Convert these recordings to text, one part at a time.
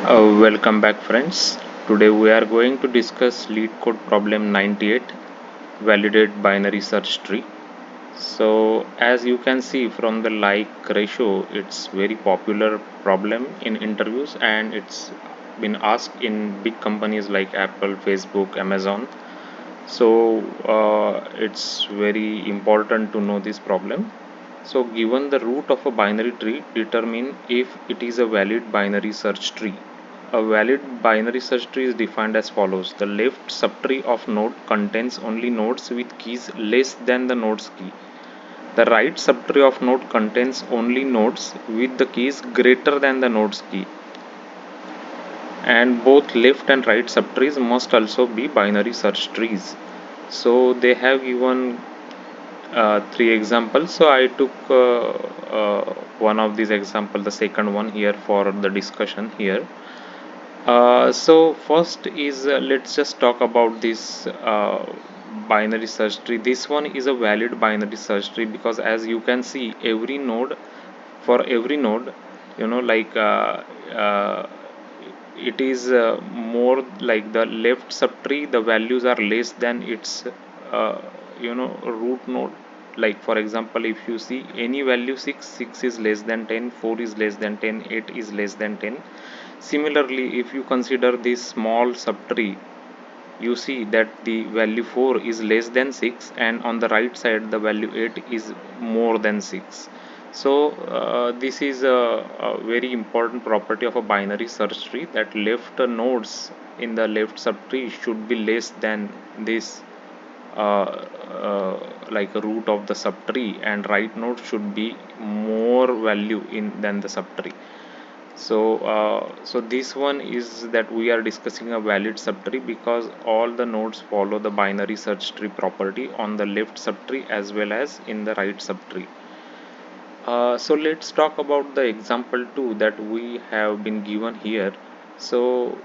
Welcome back, friends. Today we are going to discuss lead code problem 98, validate binary search tree. So as you can see from the like ratio, it's very popular problem in interviews and it's been asked in big companies like Apple, Facebook, Amazon. So it's very important to know this problem. So given the root of a binary tree, determine if it is a valid binary search tree. A valid binary search tree is defined as follows. The left subtree of node contains only nodes with keys less than the node's key. The right subtree of node contains only nodes with the keys greater than the node's key. And both left and right subtrees must also be binary search trees. So they have given three examples. So I took one of these examples, the second one here for the discussion here. So first is let's just talk about this binary search tree. This one is a valid binary search tree because as you can see, every node for every node, like it is more like the left subtree. The values are less than its root node. Like for example, if you see any value 6 is less than 10, 4 is less than 10, 8 is less than 10. Similarly, if you consider this small subtree, you see that the value 4 is less than 6 and on the right side the value 8 is more than 6. So this is a very important property of a binary search tree, that left nodes in the left subtree should be less than this like a root of the subtree, and right node should be more value in than the subtree. So this one is that we are discussing a valid subtree because all the nodes follow the binary search tree property on the left subtree as well as in the right subtree. So let's talk about the example 2 that we have been given here. So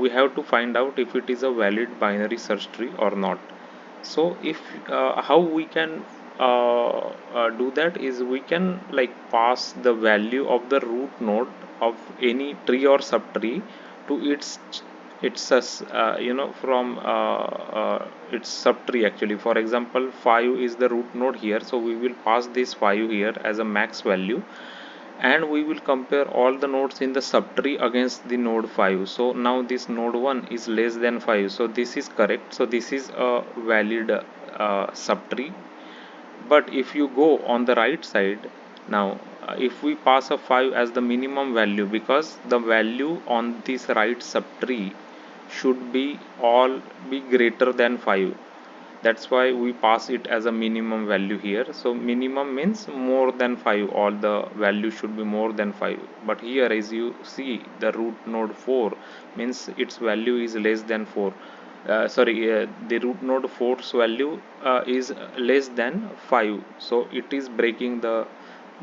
we have to find out if it is a valid binary search tree or not. So if how we can do that is we can like pass the value of the root node of any tree or subtree to from its subtree. Actually, for example, 5 is the root node here, so we will pass this 5 here as a max value, and we will compare all the nodes in the subtree against the node 5. So now this node 1 is less than 5, so this is correct, so this is a valid subtree. But if you go on the right side now, if we pass a 5 as the minimum value, because the value on this right subtree should be all be greater than 5, that's why we pass it as a minimum value here. So minimum means more than 5, all the value should be more than 5. But here as you see, the root node 4 means its value is less than 4. The root node 4's value is less than 5, so it is breaking the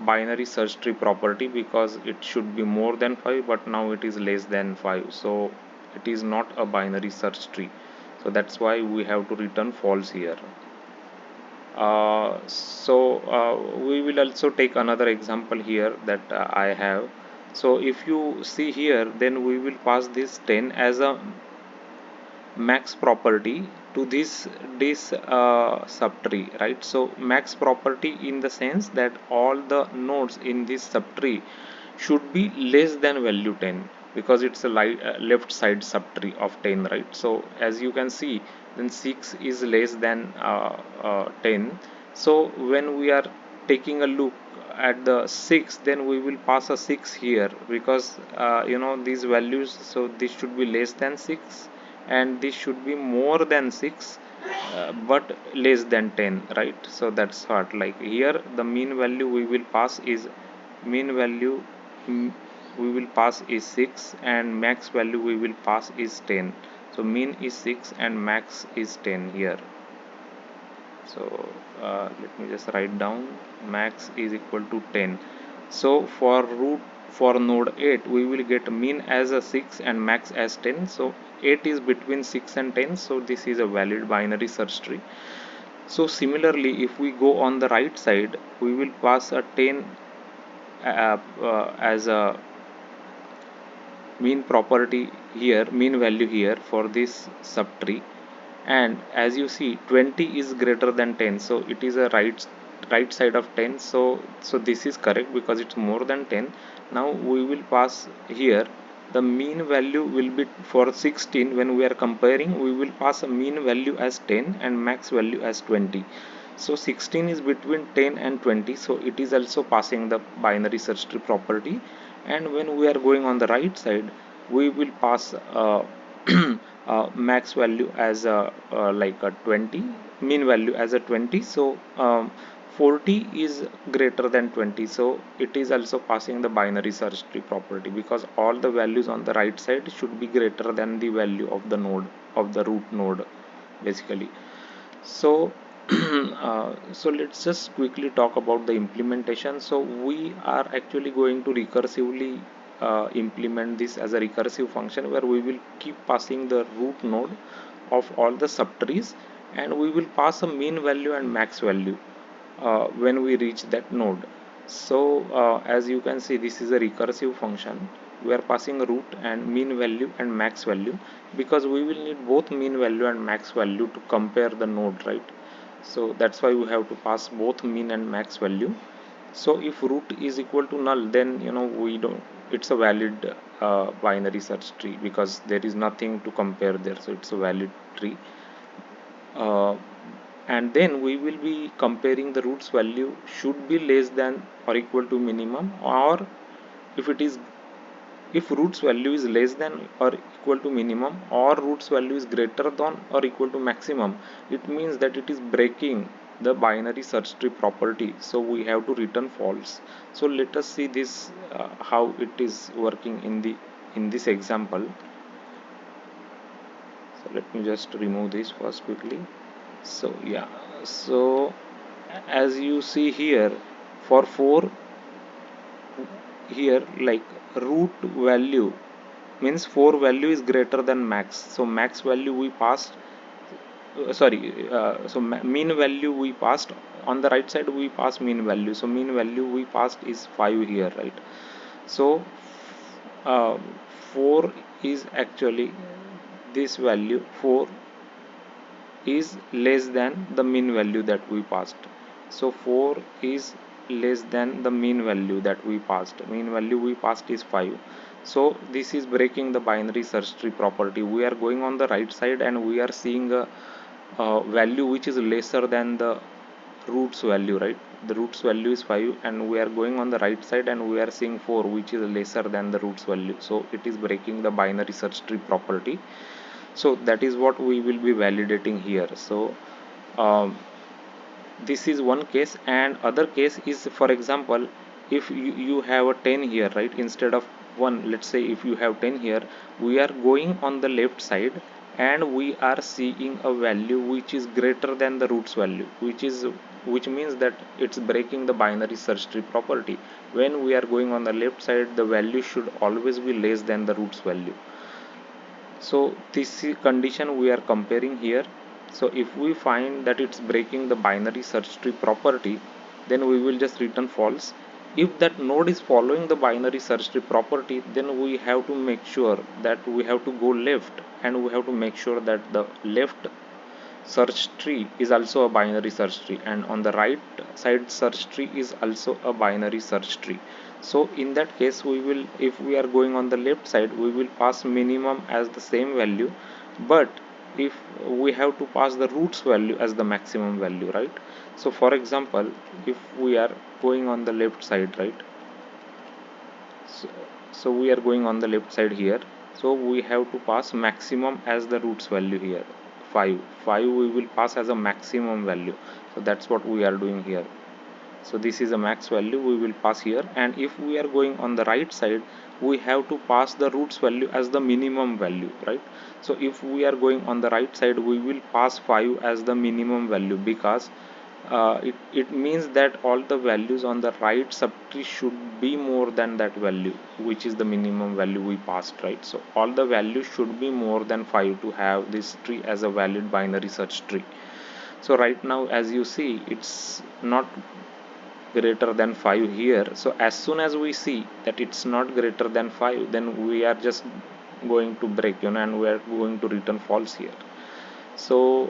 binary search tree property because it should be more than 5 but now it is less than 5, so it is not a binary search tree. So that's why we have to return false here. We will also take another example here that I have. So if you see here, then we will pass this 10 as a max property to this subtree, right? So max property in the sense that all the nodes in this subtree should be less than value 10, because it's a left side subtree of 10, right? So as you can see, then 6 is less than 10. So when we are taking a look at the 6, then we will pass a 6 here because these values, so this should be less than 6 and this should be more than 6, but less than 10, right? So that's what, like here the mean value we will pass is mean value mm, we will pass is 6 and max value we will pass is 10. So mean is 6 and max is 10 here. So let me just write down, max is equal to 10. So for node 8 we will get mean as a 6 and max as 10. So 8 is between 6 and 10, so this is a valid binary search tree. So similarly, if we go on the right side, we will pass a 10 as a mean property here, mean value here for this subtree, and as you see 20 is greater than 10, so it is a right side of 10, so this is correct because it's more than 10. Now we will pass here the mean value will be for 16. When we are comparing, we will pass a mean value as 10 and max value as 20. So 16 is between 10 and 20, so it is also passing the binary search tree property. And when we are going on the right side, we will pass max value as like a 20, mean value as a 20. So 40 is greater than 20, so it is also passing the binary search tree property, because all the values on the right side should be greater than the value of the node, of the root node basically. So so let's just quickly talk about the implementation. So we are actually going to recursively implement this as a recursive function, where we will keep passing the root node of all the subtrees, and we will pass a mean value and max value when we reach that node. So as you can see, this is a recursive function. We are passing root and mean value and max value, because we will need both mean value and max value to compare the node, right? So that's why we have to pass both mean and max value. So if root is equal to null, then we don't, it's a valid binary search tree, because there is nothing to compare there, so it's a valid tree. uh, and then we will be comparing the roots value should be less than or equal to minimum, or if it is, if roots value is less than or equal to minimum, or roots value is greater than or equal to maximum, it means that it is breaking the binary search tree property, so we have to return false. So let us see this how it is working in this example. So let me just remove this first quickly. So yeah, so as you see here, for 4 here, like root value means 4 value is greater than max, so max value we passed, so mean value we passed. On the right side we pass mean value, so mean value we passed is 5 here, right? So uh, 4 is actually, this value 4 is less than the mean value that we passed. So 4 is less than the mean value that we passed. Mean value we passed is 5. So this is breaking the binary search tree property. We are going on the right side and we are seeing a value which is lesser than the roots value, right? The roots value is 5, and we are going on the right side and we are seeing 4 which is lesser than the roots value, so it is breaking the binary search tree property. So that is what we will be validating here. So um, this is one case, and other case is, for example, if you have a 10 here, right, instead of 1. Let's say if you have 10 here, we are going on the left side and we are seeing a value which is greater than the roots value, which means that it's breaking the binary search tree property. When we are going on the left side, the value should always be less than the roots value. So this condition we are comparing here. So if we find that it's breaking the binary search tree property, then we will just return false. If that node is following the binary search tree property, then we have to make sure that we have to go left, and we have to make sure that the left search tree is also a binary search tree, and on the right side search tree is also a binary search tree. So in that case, we will, if we are going on the left side, we will pass minimum as the same value, but if we have to pass the roots value as the maximum value, right? So for example, if we are going on the left side, right, so, so we are going on the left side here, so we have to pass maximum as the roots value here. 5 5 we will pass as a maximum value, so that's what we are doing here. So this is a max value we will pass here, and if we are going on the right side, we have to pass the roots value as the minimum value, right? So if we are going on the right side, we will pass 5 as the minimum value, because it means that all the values on the right subtree should be more than that value, which is the minimum value we passed, right? So all the values should be more than 5 to have this tree as a valid binary search tree. So right now, as you see, it's not greater than 5 here. So as soon as we see that it's not greater than 5, then we are just going to break, and we are going to return false here. So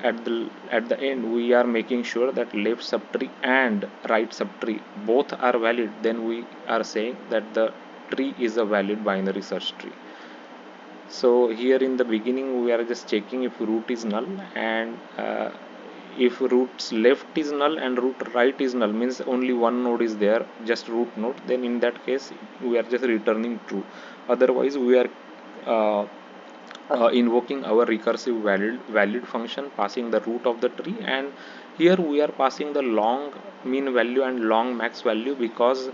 at the end we are making sure that left subtree and right subtree both are valid, then we are saying that the tree is a valid binary search tree. So here in the beginning we are just checking if root is null, and if root's left is null and root right is null, means only one node is there, just root node, then in that case we are just returning true. Otherwise we are uh, invoking our recursive valid function, passing the root of the tree, and here we are passing the long mean value and long max value, because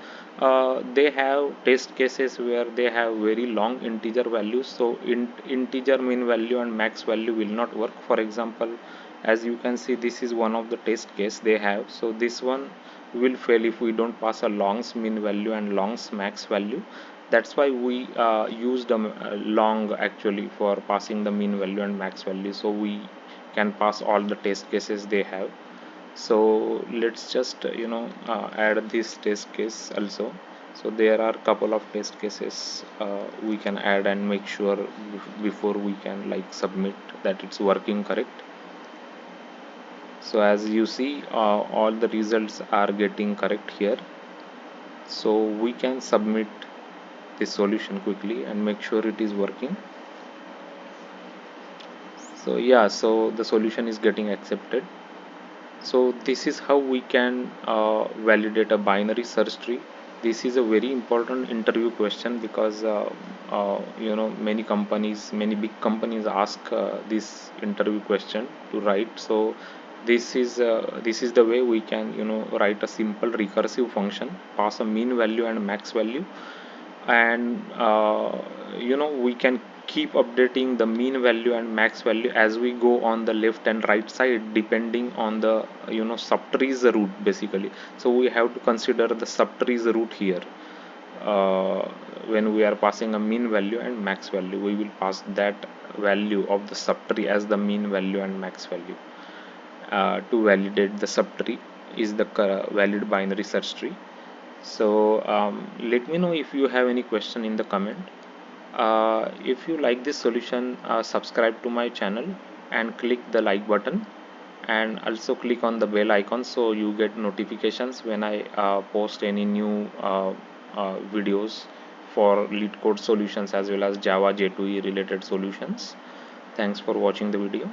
they have test cases where they have very long integer values. So integer mean value and max value will not work. For example, as you can see, this is one of the test case they have. So this one will fail if we don't pass a longs mean value and longs max value. That's why we used long actually for passing the mean value and max value, so we can pass all the test cases they have. So let's just add this test case also. So there are couple of test cases we can add and make sure before we can like submit that it's working correct. So as you see, all the results are getting correct here, so we can submit this solution quickly and make sure it is working. So yeah, so the solution is getting accepted. So this is how we can validate a binary search tree. This is a very important interview question, because many big companies ask this interview question to write. So this is the way we can write a simple recursive function, pass a mean value and max value, and we can keep updating the mean value and max value as we go on the left and right side, depending on the subtree's root basically. So we have to consider the subtree's root here. uh, when we are passing a mean value and max value, we will pass that value of the subtree as the mean value and max value to validate the subtree is the valid binary search tree. So let me know if you have any question in the comment. If you like this solution, subscribe to my channel and click the like button, and also click on the bell icon so you get notifications when I post any new videos for LeetCode solutions as well as Java J2E related solutions. Thanks for watching the video.